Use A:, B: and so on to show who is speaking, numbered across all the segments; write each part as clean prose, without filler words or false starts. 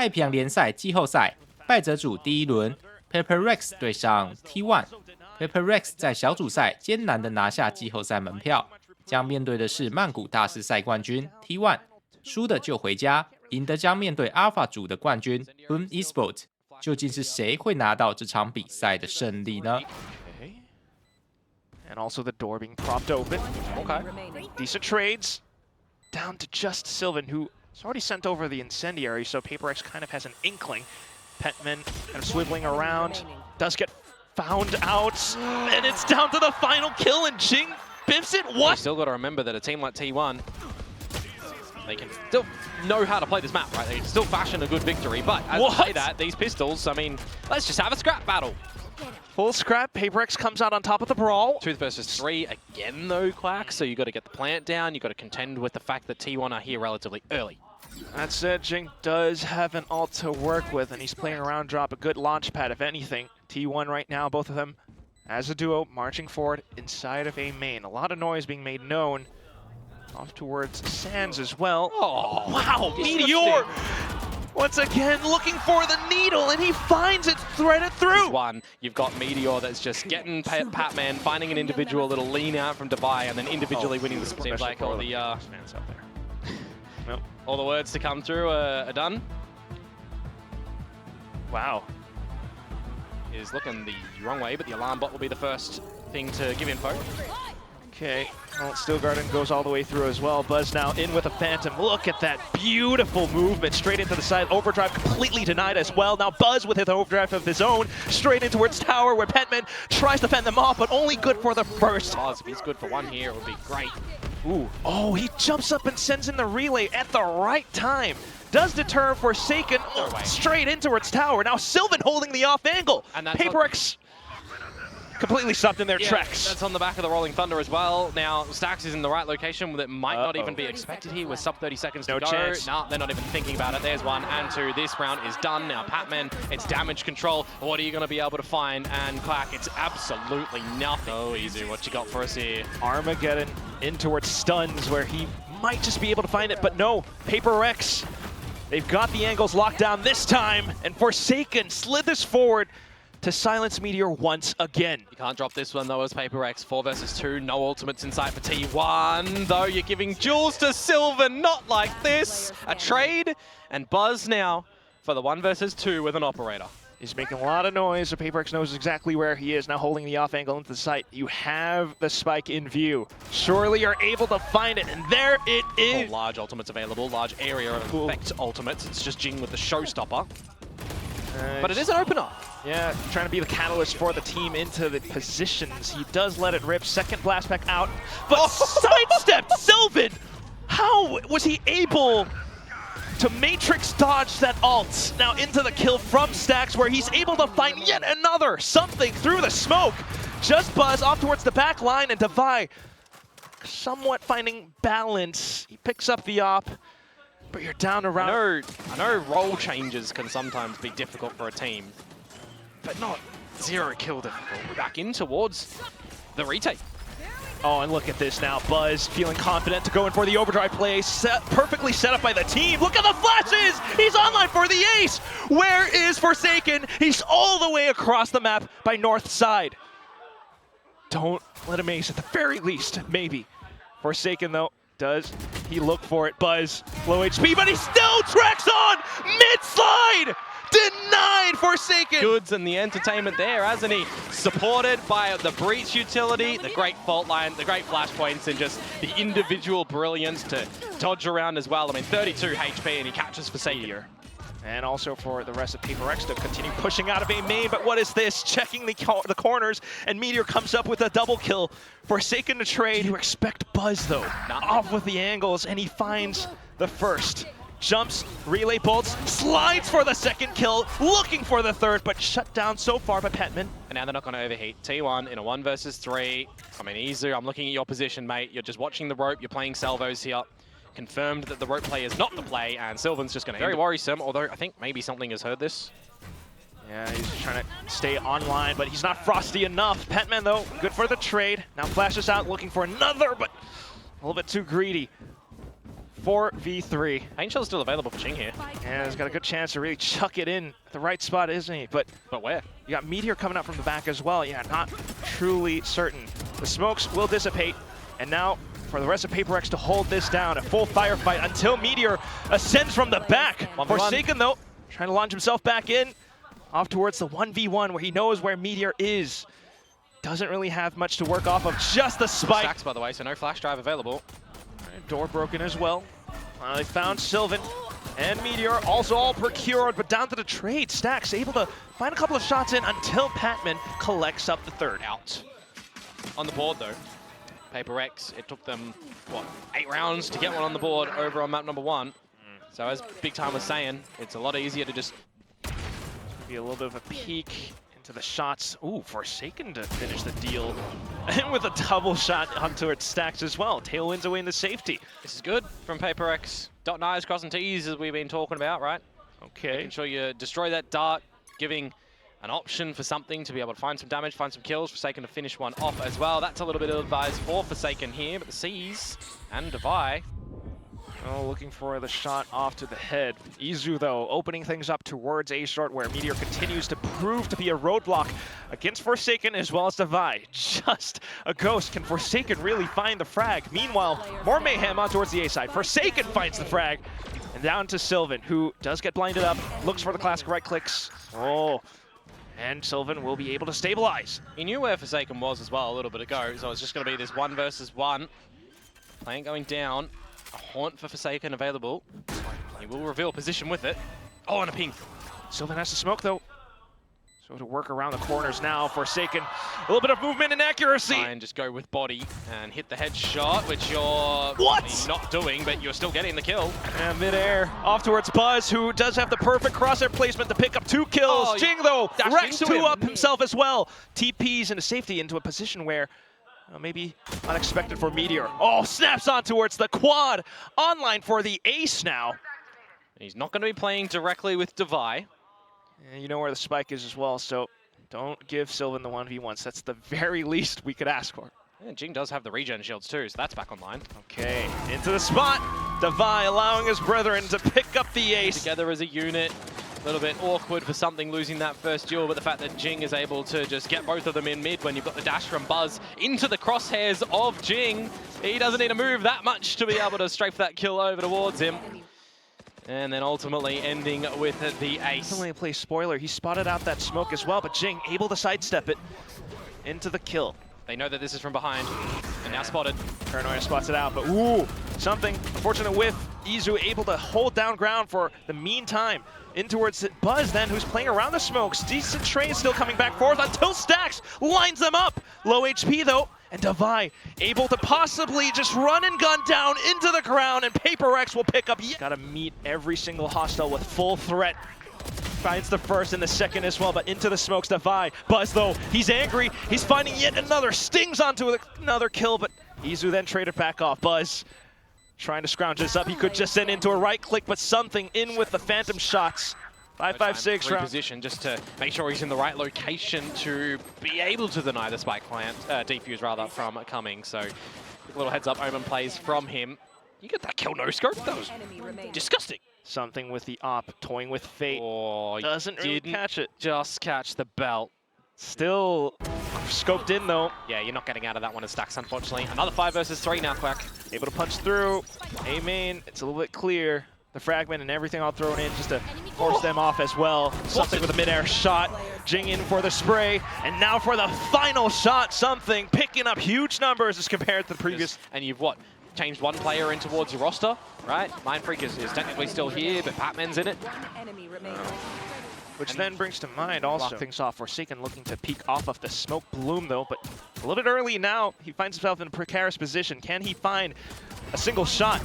A: 太平洋联赛季后赛败者组第一轮 ，PRX 对上 T1。PRX 在小组赛艰难的拿下季后赛门票，将面对的是曼谷大师赛冠军 T1， 输的就回家，赢的将面对 Alpha 组的冠军 Esport。究竟是谁会拿到这场比赛的胜利呢？
B: And also the door being propped open. Okay. Decent trades. Down to just Sylvan, who's already sent over the incendiary, so PRX kind of has an inkling. Petman kind of swiveling around, does get found out, and it's down to the final kill, and Jing biffs it. What?
C: You still got to remember that a team like T1, they can still know how to play this map, right? They can still fashion a good victory, but as I say that, these pistols, I mean, let's just have a scrap battle.
B: Full scrap, PRX comes out on top of the brawl.
C: 2 versus 3 again though, Quack, so you got to get the plant down, you got to contend with the fact that T1 are here relatively early.
B: That said, Jing does have an ult to work with, and he's playing around drop, a good launch pad if anything. T1 right now, both of them as a duo, marching forward inside of A main. A lot of noise being made known. Off towards Sands as well.
C: Oh,
B: wow, Meteor! Once again, looking for the needle, and he finds it threaded through.
C: One, you've got Meteor that's just getting Patman, finding an individual little lean out from Dubai, and then individually winning the split. Seems like all the
B: fans out there.
C: Nope. All the words to come through are done.
B: Wow.
C: Is looking the wrong way, but the alarm bot will be the first thing to give info.
B: Okay, well, Stillgarden goes all the way through as well. Buzz now in with a Phantom. Look at that beautiful movement straight into the side. Overdrive completely denied as well. Now Buzz with his overdrive of his own, straight in towards tower where Petman tries to fend them off, but only good for the first.
C: Buzz, if he's good for one here, it would be great.
B: Ooh, oh, he jumps up and sends in the relay at the right time. Does deter Forsaken straight in towards tower. Now Sylvan holding the off angle. And PRX completely stopped in their tracks.
C: That's on the back of the Rolling Thunder as well. Now, Stax is in the right location that might not even be expected here with sub 30 seconds to go.
B: Chance.
C: No, they're not even thinking about it. There's 1 and 2. This round is done. Now, Patman, it's damage control. What are you going to be able to find? And Clack, it's absolutely nothing. Oh, easy. What you got for us here?
B: Armageddon in towards stuns where he might just be able to find it, but no. PRX, they've got the angles locked down this time, and Forsaken slithers forward to silence Meteor once again.
C: You can't drop this one though as PRX. 4 versus 2, no ultimates in sight for T1, though you're giving Jules to Sylvan, not like this. A trade, and Buzz now for the 1 versus 2 with an operator.
B: He's making a lot of noise, so PRX knows exactly where he is, now holding the off angle into the site. You have the spike in view. Surely you're able to find it, and there it is.
C: Oh, large ultimates available, large area of effect ultimates. It's just Jing with the showstopper. But it is an opener.
B: Yeah, trying to be the catalyst for the team into the positions. He does let it rip. Second blast back out, but sidestepped Sylvan. How was he able to Matrix dodge that ult? Now into the kill from Stax, where he's able to find yet another something through the smoke. Just Buzz off towards the back line, and Devi somewhat finding balance. He picks up the op. But you're down around.
C: I know role changes can sometimes be difficult for a team, but not 0 kill difficult. We're back in towards the retake.
B: Oh, and look at this now. Buzz feeling confident to go in for the overdrive play. Perfectly set up by the team. Look at the flashes! He's online for the ace! Where is Forsaken? He's all the way across the map by north side. Don't let him ace at the very least, maybe. Forsaken, though, does he look for it? Buzz, low HP, but he still tracks on! Mid-slide! Denied Forsaken!
C: Goods and the entertainment there, hasn't he? Supported by the breach utility, the great fault line, the great flashpoints, and just the individual brilliance to dodge around as well. I mean, 32 HP and he catches Forsaken.
B: And also for the rest of PRX to continue pushing out of A main, but what is this? Checking the corners, and Meteor comes up with a double kill. Forsaken to trade. You expect Buzz, though. Off with the angles, and he finds the first. Jumps, relay bolts, slides for the second kill, looking for the third, but shut down so far by Petman.
C: And now they're not going to overheat. T1 in a 1 versus 3. I mean, Izu, I'm looking at your position, mate. You're just watching the rope. You're playing salvos here. Confirmed that the rope play is not the play, and Sylvan's just going to very worrisome, although I think maybe something has heard this.
B: Yeah, he's trying to stay online, but he's not frosty enough. Petman, though, good for the trade. Now flashes out, looking for another, but a little bit too greedy. 4v3.
C: Pain Shell's still available for Jing here.
B: And he's got a good chance to really chuck it in at the right spot, isn't he? But
C: where?
B: You got Meteor coming up from the back as well. Yeah, not truly certain. The smokes will dissipate. And now for the rest of PRX to hold this down, a full firefight until Meteor ascends from the back. Forsaken, though, trying to launch himself back in, off towards the 1v1 where he knows where Meteor is. Doesn't really have much to work off of, just the spike.
C: Stacks, by the way, so no flash drive available.
B: Door broken as well. They found Sylvan and Meteor, also all procured, but down to the trade. Stacks able to find a couple of shots in until Patman collects up the third.
C: Out. On the board, though. PRX, it took them, what, 8 rounds to get one on the board over on map number 1. So as Big Time was saying, it's a lot easier to just...
B: Be a little bit of a peek into the shots. Ooh, Forsaken to finish the deal. And with a double shot onto its Stacks as well. Tailwinds away into safety.
C: This is good from PRX. Dotting I's, crossing T's, as we've been talking about, right?
B: Okay.
C: Making sure you destroy that dart, giving an option for something to be able to find some damage, find some kills. Forsaken to finish one off as well. That's a little bit of advice for Forsaken here, but the C's and Devi.
B: Oh, looking for the shot off to the head. Izu, though, opening things up towards A short, where Meteor continues to prove to be a roadblock against Forsaken as well as Devi. Just a ghost. Can Forsaken really find the frag? Meanwhile, more mayhem on towards the A side. Forsaken finds the frag. And down to Sylvan, who does get blinded up, looks for the classic right clicks. Oh, and Sylvan will be able to stabilize.
C: He knew where Forsaken was as well a little bit ago, so it's just going to be this 1 versus 1. Plant going down. A haunt for Forsaken available. He will reveal position with it. Oh, and a ping.
B: Sylvan has to smoke, though. So to work around the corners now, Forsaken. A little bit of movement and accuracy.
C: And just go with body and hit the headshot, which you're not doing, but you're still getting the kill.
B: And midair, off towards Buzz, who does have the perfect crosshair placement to pick up 2 kills.
C: Oh,
B: Jing, though, racks 2
C: him.
B: up himself as well. TPs into safety, into a position where maybe unexpected for Meteor. Oh, snaps on towards the quad. Online for the ace now.
C: He's not going to be playing directly with Devi.
B: And you know where the spike is as well, so don't give Sylvan the 1v1s. That's the very least we could ask for.
C: And Jing does have the regen shields too, so that's back online.
B: Okay, into the spot. Devi allowing his brethren to pick up the ace.
C: Together as a unit. A little bit awkward for something losing that first duel, but the fact that Jing is able to just get both of them in mid when you've got the dash from Buzz into the crosshairs of Jing. He doesn't need to move that much to be able to strafe that kill over towards him. And then ultimately ending with the ace.
B: Definitely a play spoiler. He spotted out that smoke as well, but Jing able to sidestep it into the kill.
C: They know that this is from behind, and now spotted.
B: Paranoia spots it out, but ooh, something. Fortunate whiff. Izu able to hold down ground for the meantime. In towards Buzz then, who's playing around the smokes. Decent trade still coming back forth until Stacks lines them up. Low HP though, and Devi able to possibly just run and gun down into the ground, and PRX will pick up. Gotta meet every single hostile with full threat. Finds the first and the second as well, but into the smokes, Devi. Buzz though, he's angry. He's finding yet another, stings onto another kill, but Izu then traded back off. Buzz trying to scrounge this up. He could just send into a right click, but something in with the phantom shots. 5-5-6 round.
C: Reposition just to make sure he's in the right location to be able to deny the spike plant, defuse rather, from coming. So, a little heads up, Omen plays from him. You get that kill no scope. That was disgusting.
B: Something with the op, toying with fate.
C: Oh,
B: doesn't really catch it.
C: Just catch the belt.
B: Still scoped in though.
C: Yeah, you're not getting out of that one as Stacks, unfortunately. Another 5 versus 3 now, Quack.
B: Able to punch through. A main, it's a little bit clear. The fragment and everything all thrown in just to force them off as well. Something with a midair shot. Jing in for the spray. And now for the final shot, something picking up huge numbers as compared to the previous.
C: And you've what? Changed one player in towards your roster, right? Mindfreak is technically still here, but Batman's in it.
B: Which then brings to mind also block things off. Forsaken looking to peek off of the smoke bloom though, but a little bit early now. He finds himself in a precarious position. Can he find a single shot?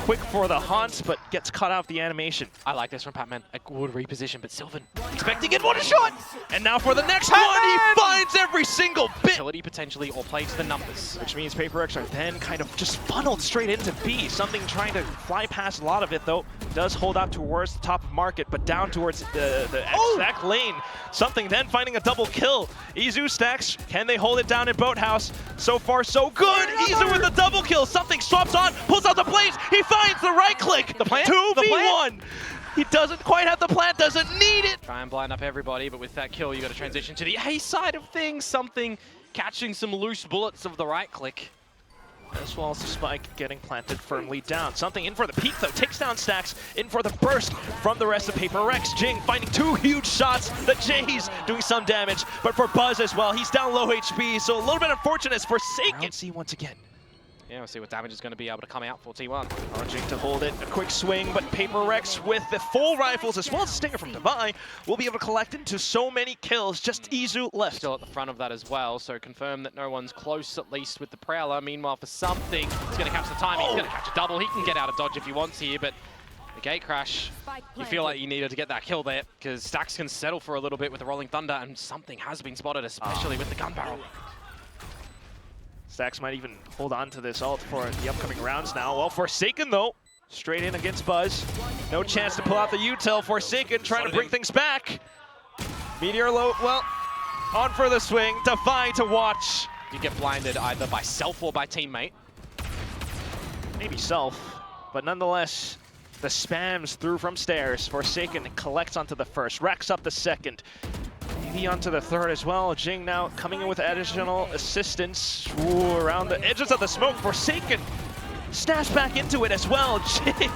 B: Quick for the haunts, but gets cut out the animation.
C: I like this from Patman. A good reposition, but Sylvan
B: expecting it, what a shot! And now for the next one, he finds every single bit!
C: Utility potentially, or play to the numbers.
B: Which means PRX are then kind of just funneled straight into B. Something trying to fly past a lot of it though. does hold out towards the top of market, but down towards the exact lane. Something then finding a double kill. Izu stacks, can they hold it down in Boathouse? So far, so good. Izu with the double kill. Something swaps on, pulls out the blades. He finds the right click.
C: The plant?
B: 2v1. He doesn't quite have the plant, doesn't need it.
C: Try and blind up everybody, but with that kill, you got to transition to the A side of things. Something catching some loose bullets of the right click.
B: As well as the spike getting planted firmly down. Something in for the peek though, takes down Stacks, in for the burst from the rest of PRX. Jing finding 2 huge shots, the J's doing some damage, but for Buzz as well, he's down low HP, so a little bit unfortunate for Forsaken. See once again.
C: Yeah, we'll see what damage is going to be able to come out for T1.
B: Jing to hold it, a quick swing, but PRX with the full rifles as well as Stinger from Divine will be able to collect into so many kills. Just Izu left.
C: Still at the front of that as well, so confirm that no one's close at least with the Prowler. Meanwhile, for Something, he's going to catch the timing, he's going to catch a double. He can get out of dodge if he wants here, but the gate crash, you feel like you needed to get that kill there because Stacks can settle for a little bit with the Rolling Thunder, and Something has been spotted, especially with the gun barrel.
B: Stacks might even hold on to this ult for the upcoming rounds now. Well, Forsaken though, straight in against Buzz. No chance to pull out the util. Forsaken trying to bring things back. Meteor low, well, on for the swing. Divine to watch.
C: You get blinded either by self or by teammate.
B: Maybe self, but nonetheless, the spams through from stairs. Forsaken collects onto the first, racks up the second. Maybe onto the third as well. Jing now coming in with additional assistance. Ooh, around the edges of the smoke. Forsaken snaps back into it as well. Jing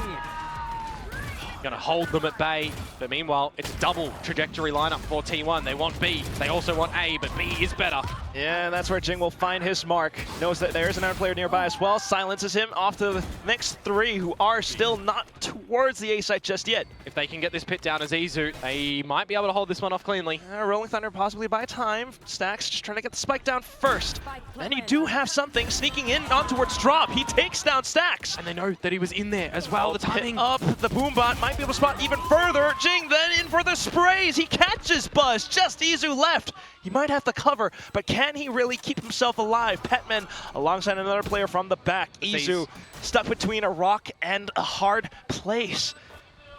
C: Gonna hold them at bay, but meanwhile, it's a double trajectory lineup for T1. They want B, they also want A, but B is better.
B: Yeah, and that's where Jing will find his mark. Knows that there is another player nearby as well. Silences him off to the next 3 who are still not towards the A site just yet.
C: If they can get this pit down as Izu, they might be able to hold this one off cleanly.
B: Rolling Thunder possibly by time. Stacks just trying to get the spike down first. And you do have Something sneaking in on towards Drop. He takes down Stacks.
C: And they know that he was in there as well. The timing
B: up, the Boombot might be able to spot even further. Jing then in for the sprays. He catches Buzz. Just Izu left. He might have to cover, but can he really keep himself alive? Petman alongside another player from the back. Izu stuck between a rock and a hard place.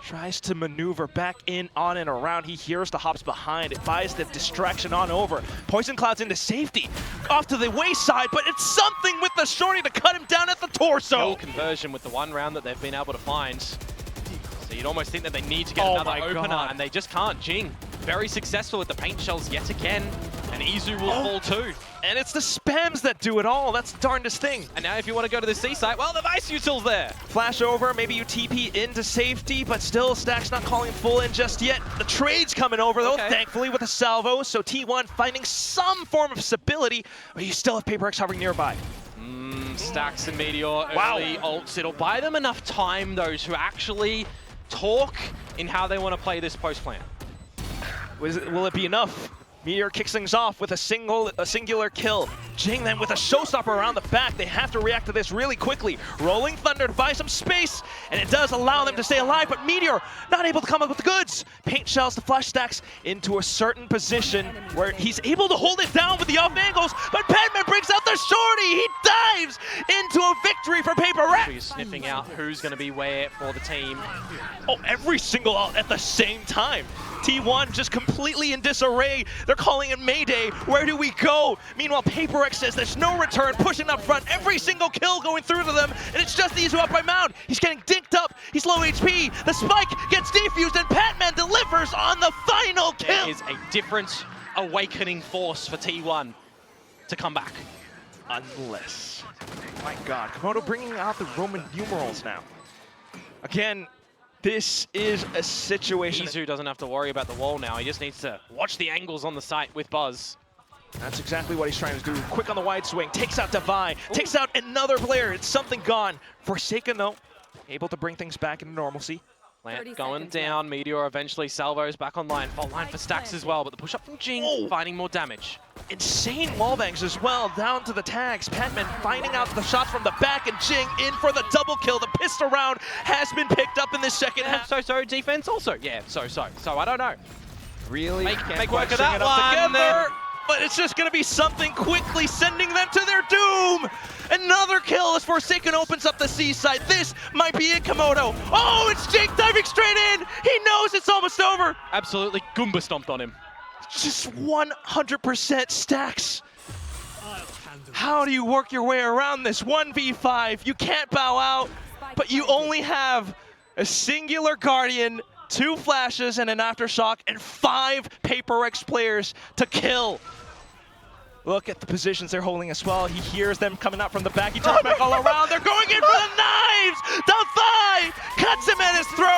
B: Tries to maneuver back in, on and around. He hears the hops behind. It buys the distraction on over. Poison Cloud's into safety. Off to the wayside, but it's Something with the shorty to cut him down at the torso.
C: Kill conversion with the 1 round that they've been able to find. So you'd almost think that they need to get another opener, and they just can't. Jing, very successful with the paint shells yet again, and Izu will fall too.
B: And it's the spams that do it all. That's the darndest thing.
C: And now if you want to go to the C site, well, the Vice Util's there.
B: Flash over, maybe you TP into safety, but still Stacks not calling full in just yet. The trade's coming over though, thankfully with a salvo, so T1 finding some form of stability, but you still have PRX hovering nearby.
C: Stacks and Meteor, early ults. It'll buy them enough time, though, to actually talk in how they want to play this post plan.
B: Will it be enough? Meteor kicks things off with a singular kill. Jing then with a showstopper around the back. They have to react to this really quickly. Rolling Thunder to buy some space, and it does allow them to stay alive, but Meteor not able to come up with the goods. Paint shells to flush Stacks into a certain position where he's able to hold it down with the off angles, but Padman brings out the shorty. He dives into a victory for PRX.
C: He's sniffing out who's going to be where for the team.
B: Oh, every single ult at the same time. T1 just completely in disarray. They're calling it Mayday. Where do we go? Meanwhile, PRX says there's no return, pushing up front. Every single kill going through to them, and it's just Izu up by Mound. He's getting dinked up. He's low HP. The spike gets defused, and Patman delivers on the final kill.
C: There is a different awakening force for T1 to come back.
B: Unless, my God, Komodo bringing out the Roman numerals now. Again, this is a situation.
C: Izu doesn't have to worry about the wall now. He just needs to watch the angles on the site with Buzz.
B: That's exactly what he's trying to do. Quick on the wide swing, takes out Divine, takes out another player. It's Something gone. Forsaken though, able to bring things back into normalcy.
C: Plant going down, Meteor eventually salvos back online. Fault line for Stacks as well, but the push up from Jing finding more damage.
B: Insane wallbangs as well, down to the tags. Patman finding out the shots from the back, and Jing in for the double kill. The pistol round has been picked up in this second half.
C: So defense also. Yeah, so I don't know.
B: Really?
C: Make work of that one.
B: but it's just gonna be something quickly sending them to their doom. Another kill as Forsaken opens up the seaside. This might be it, Komodo. Oh, it's Jake diving straight in. He knows it's almost over.
C: Absolutely Goomba stomped on him.
B: Just 100% stacks. How do you work your way around this? 1v5, you can't bow out, but you only have a singular Guardian, 2 flashes and an Aftershock, and 5 PRX players to kill. Look at the positions they're holding as well. He hears them coming out from the back. He turns back all around. They're going in for the knives! The thigh cuts him at his throat.